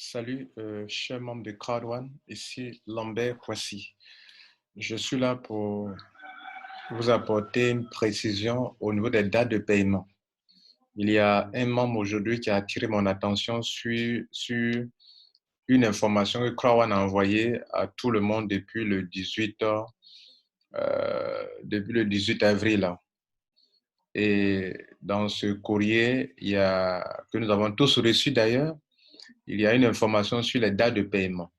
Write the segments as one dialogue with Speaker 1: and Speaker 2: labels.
Speaker 1: Salut, chers membres de Crowd1, ici Lambert Poissy. Je suis là pour vous apporter une précision au niveau des dates de paiement. Il y a un membre aujourd'hui qui a attiré mon attention sur une information que Crowd1 a envoyée à tout le monde depuis le 18 avril. Et dans ce courrier, que nous avons tous reçu d'ailleurs, il y a une information sur les dates de paiement.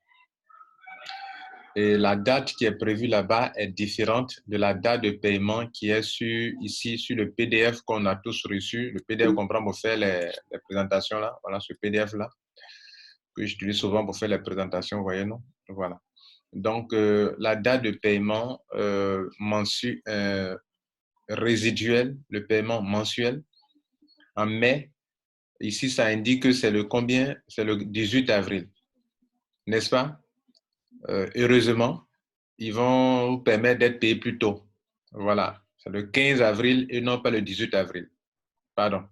Speaker 1: Et la date qui est prévue là-bas est différente de la date de paiement qui est ici sur le PDF qu'on a tous reçu. Le PDF qu'on prend pour faire les présentations là. Voilà, ce PDF-là que j'utilise souvent pour faire les présentations, vous voyez, non? Voilà. Donc, la date de paiement résiduel, le paiement mensuel en mai, ici, ça indique que c'est le combien? C'est le 18 avril, n'est-ce pas? Heureusement, ils vont vous permettre d'être payé plus tôt. Voilà, c'est le 15 avril et non pas le 18 avril. Pardon.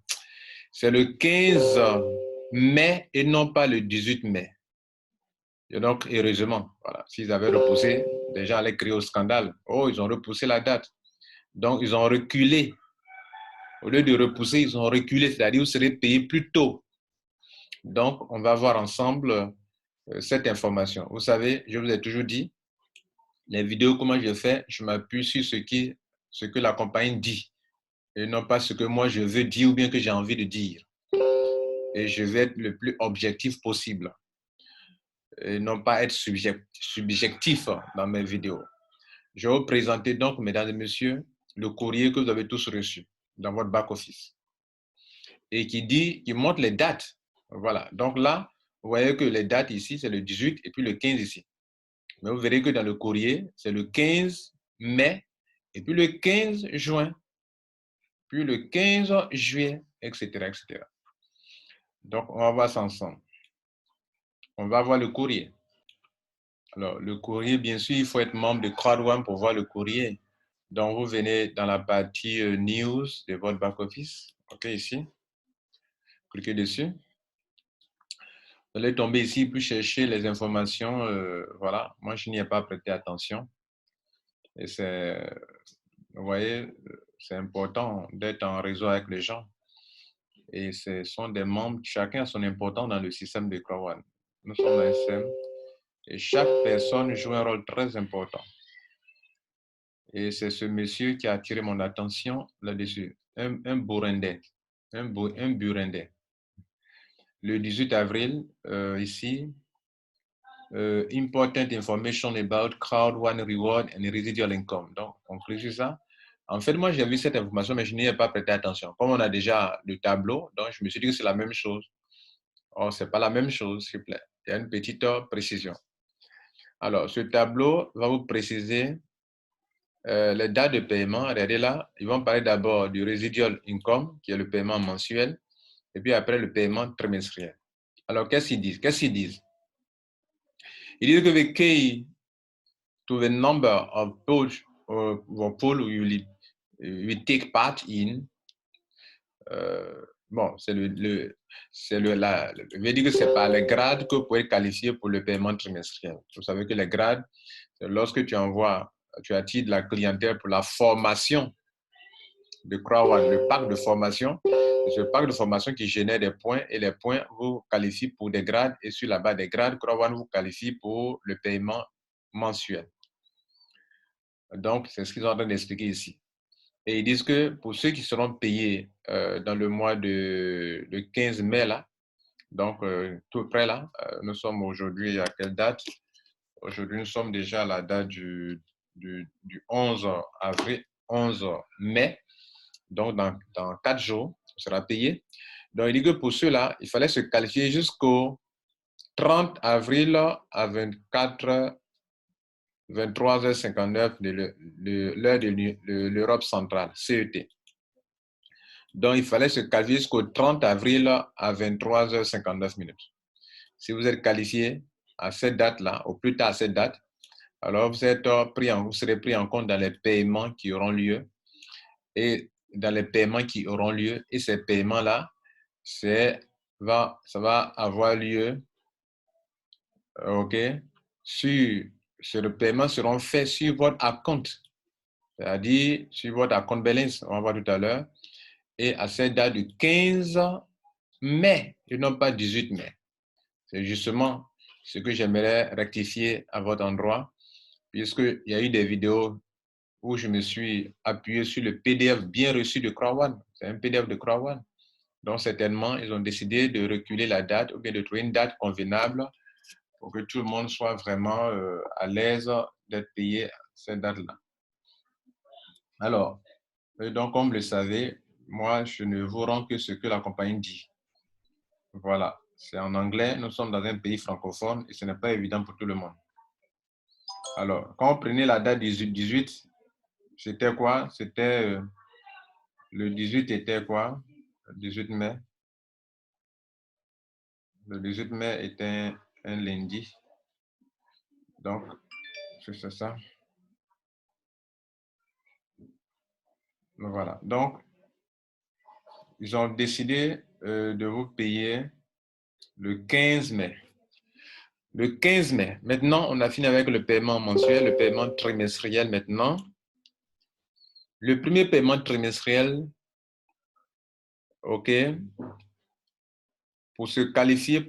Speaker 1: C'est le 15 mai et non pas le 18 mai. Et donc, heureusement, voilà, s'ils avaient repoussé, les gens allaient crier au scandale. Oh, ils ont repoussé la date. Donc, ils ont reculé. Au lieu de repousser, ils ont reculé, c'est-à-dire vous serez payé plus tôt. Donc, on va voir ensemble cette information. Vous savez, je vous ai toujours dit, les vidéos, comment je fais, je m'appuie sur ce que la compagnie dit et non pas ce que moi je veux dire ou bien que j'ai envie de dire. Et je vais être le plus objectif possible et non pas être subjectif dans mes vidéos. Je vais vous présenter donc, mesdames et messieurs, le courrier que vous avez tous reçu dans votre back-office et qui montre les dates. Voilà. Donc là, vous voyez que les dates ici, c'est le 18 et puis le 15 ici. Mais vous verrez que dans le courrier, c'est le 15 mai et puis le 15 juin, puis le 15 juillet, etc., etc. Donc, on va voir ça ensemble. On va voir le courrier. Alors, le courrier, bien sûr, il faut être membre de Crowd1 pour voir le courrier. Donc, vous venez dans la partie News de votre back-office. OK, ici. Cliquez dessus. Vous allez tomber ici puis chercher les informations. Voilà, moi, je n'y ai pas prêté attention. Et vous voyez, c'est important d'être en réseau avec les gens. Et ce sont des membres, chacun a son importance dans le système de Crowd1. Nous sommes un système et chaque personne joue un rôle très important. Et c'est ce monsieur qui a attiré mon attention là-dessus, un Burundais, un Burundais. Le 18 avril, ici, important information about Crowd1 reward and residual income. Donc, on clique sur ça. En fait, moi, j'ai vu cette information, mais je n'y ai pas prêté attention. Comme on a déjà le tableau, donc je me suis dit que c'est la même chose. Or, ce n'est pas la même chose, s'il vous plaît. Il y a une petite précision. Alors, ce tableau va vous préciser les dates de paiement. Regardez là, ils vont parler d'abord du residual income, qui est le paiement mensuel, et puis après le paiement trimestriel. Alors, qu'est-ce qu'ils disent? Ils disent que the key to the number of polls you take part in, bon, je vais dire que c'est par les grades que vous pouvez qualifier pour le paiement trimestriel. Vous savez que les grades, lorsque tu attires de la clientèle pour la formation de Crowd1, le pack de formation, c'est ce pack de formation qui génère des points et les points vous qualifient pour des grades et sur la base des grades, Crowd1 vous qualifie pour le paiement mensuel. Donc, c'est ce qu'ils sont en train d'expliquer ici. Et ils disent que pour ceux qui seront payés dans le mois de 15 mai, là, donc tout près là, nous sommes aujourd'hui à quelle date? Aujourd'hui, nous sommes déjà à la date du 11 avril, 11 mai. Donc, dans 4 jours, on sera payé. Donc, il dit que pour ceux-là, il fallait se qualifier jusqu'au 30 avril à 23h59 de l'heure de l'Europe centrale, CET. Donc, il fallait se qualifier jusqu'au 30 avril à 23h59 minutes. Si vous êtes qualifié à cette date-là, au plus tard à cette date, alors vous serez pris en compte dans les paiements qui auront lieu. Et dans les paiements qui auront lieu, et ces paiements-là, ça va avoir lieu OK, sur le paiement seront faits sur votre acompte, c'est-à-dire sur votre acompte balance, on va voir tout à l'heure, et à cette date du 15 mai, et non pas 18 mai. C'est justement ce que j'aimerais rectifier à votre endroit, puisqu'il y a eu des vidéos où je me suis appuyé sur le PDF bien reçu de CROI1. C'est un PDF de CROI1. Donc, certainement, ils ont décidé de reculer la date ou bien de trouver une date convenable pour que tout le monde soit vraiment à l'aise d'être payé cette date-là. Alors, donc, comme vous le savez, moi, je ne vous rends que ce que la compagnie dit. Voilà, c'est en anglais, nous sommes dans un pays francophone et ce n'est pas évident pour tout le monde. Alors, quand on prenait la date 18, c'était quoi? C'était, le 18 était quoi? Le 18 mai. Le 18 mai était un lundi. Donc, c'est ça. Voilà. Donc, ils ont décidé de vous payer le 15 mai. Le 15 mai. Maintenant, on a fini avec le paiement mensuel, le paiement trimestriel maintenant. Le premier paiement trimestriel, OK, pour s'y qualifier,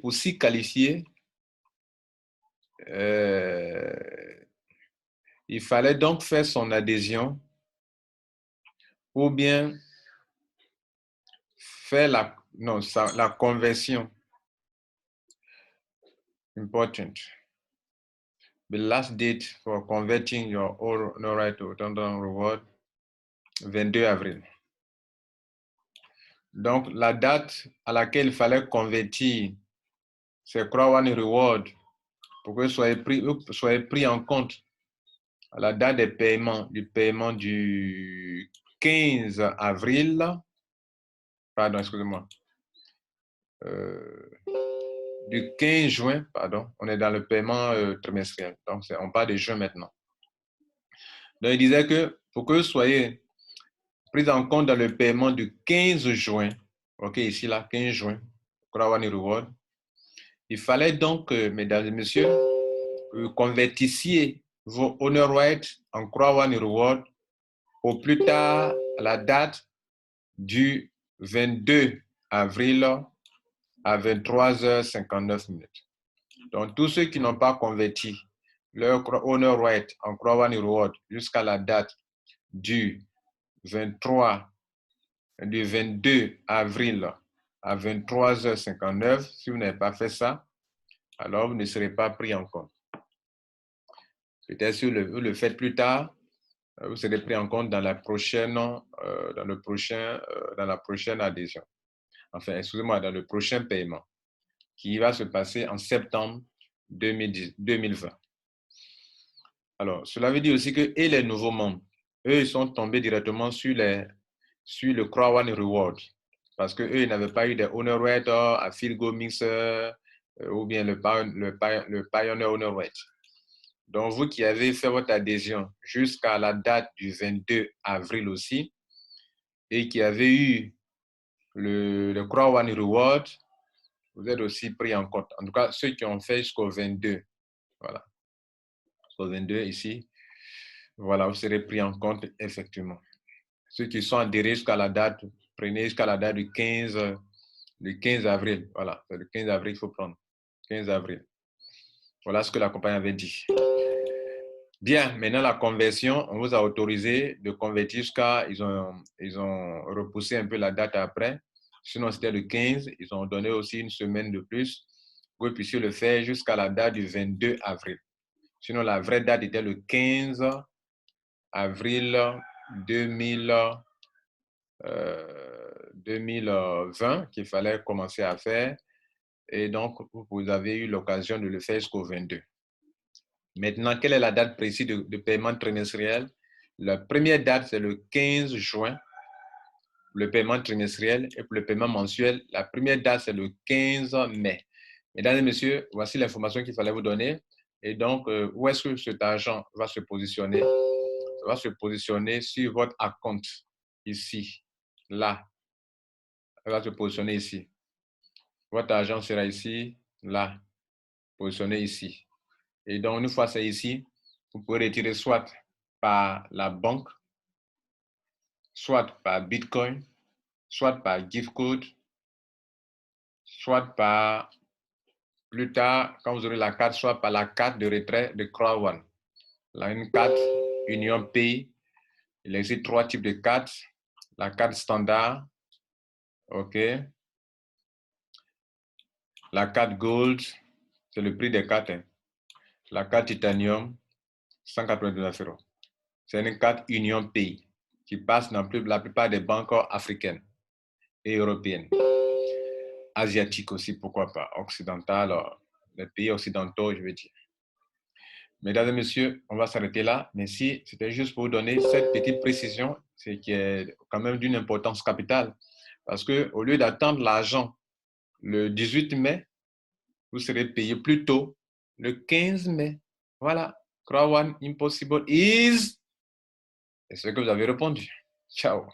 Speaker 1: il fallait donc faire son adhésion ou bien faire la conversion. Important. The last date for converting your honorary to Tonton Reward, 22 avril. Donc, la date à laquelle il fallait convertir ces CROI1 Reward pour que soient pris en compte à la date du paiement du 15 avril, pardon, excusez-moi, du 15 juin, pardon, on est dans le paiement trimestriel. Donc, on parle de juin maintenant. Donc, il disait que pour que vous soyez pris en compte dans le paiement du 15 juin, OK, ici, là, 15 juin, CROI1 Reward, il fallait donc, mesdames et messieurs, que vous convertissiez vos honor rights en CROI1 Reward au plus tard à la date du 22 avril à 23h59. Donc, tous ceux qui n'ont pas converti leur honor right en CROI1 Reward jusqu'à la date du 22 avril à 23h59, si vous n'avez pas fait ça, alors vous ne serez pas pris en compte. Peut-être si vous le faites plus tard, vous serez pris en compte dans la prochaine adhésion. Enfin, excusez-moi, dans le prochain paiement qui va se passer en septembre 2020. Alors, cela veut dire aussi que les nouveaux membres, eux, ils sont tombés directement sur le CROI1 Reward parce qu'eux, ils n'avaient pas eu des honor rights à Philgo Mixer ou bien le Pioneer Honor Right. Donc, vous qui avez fait votre adhésion jusqu'à la date du 22 avril aussi et qui avez eu le CROI1 Reward, vous êtes aussi pris en compte. En tout cas, ceux qui ont fait jusqu'au 22, voilà, jusqu'au 22 ici, voilà, vous serez pris en compte effectivement. Ceux qui sont adhérés jusqu'à la date, prenez jusqu'à la date du 15 avril. Voilà, c'est le 15 avril, il faut prendre. 15 avril. Voilà ce que la compagnie avait dit. Bien, maintenant la conversion, on vous a autorisé de convertir jusqu'à, ils ont repoussé un peu la date après. Sinon, c'était le 15, ils ont donné aussi une semaine de plus pour que vous puissiez le faire jusqu'à la date du 22 avril. Sinon, la vraie date était le 15 avril 2020 qu'il fallait commencer à faire. Et donc, vous avez eu l'occasion de le faire jusqu'au 22. Maintenant, quelle est la date précise de paiement trimestriel? La première date, c'est le 15 juin, le paiement trimestriel. Et pour le paiement mensuel, la première date, c'est le 15 mai. Mesdames et messieurs, voici l'information qu'il fallait vous donner. Et donc, où est-ce que cet argent va se positionner? Ça va se positionner sur votre acompte, ici, là. Ça va se positionner ici. Votre argent sera ici, là. positionné ici. Et donc, une fois c'est ici, vous pouvez retirer soit par la banque, soit par Bitcoin, soit par gift code, soit par, plus tard, quand vous aurez la carte, soit par la carte de retrait de CrowdOne. Là, une carte Union Pay. Il existe 3 types de cartes. La carte standard, OK. La carte Gold, c'est le prix des cartes. Hein. La carte Titanium, 199 €. C'est une carte Union Pay qui passe dans la plupart des banques africaines et européennes. Asiatiques aussi, pourquoi pas. Occidentales, les pays occidentaux, je veux dire. Mesdames et messieurs, on va s'arrêter là. Merci. C'était juste pour vous donner cette petite précision, ce qui est quand même d'une importance capitale. Parce qu'au lieu d'attendre l'argent le 18 mai, vous serez payé plus tôt le 15 mai. Voilà. CrowdOne Impossible is... C'est ce que vous avez répondu. Ciao.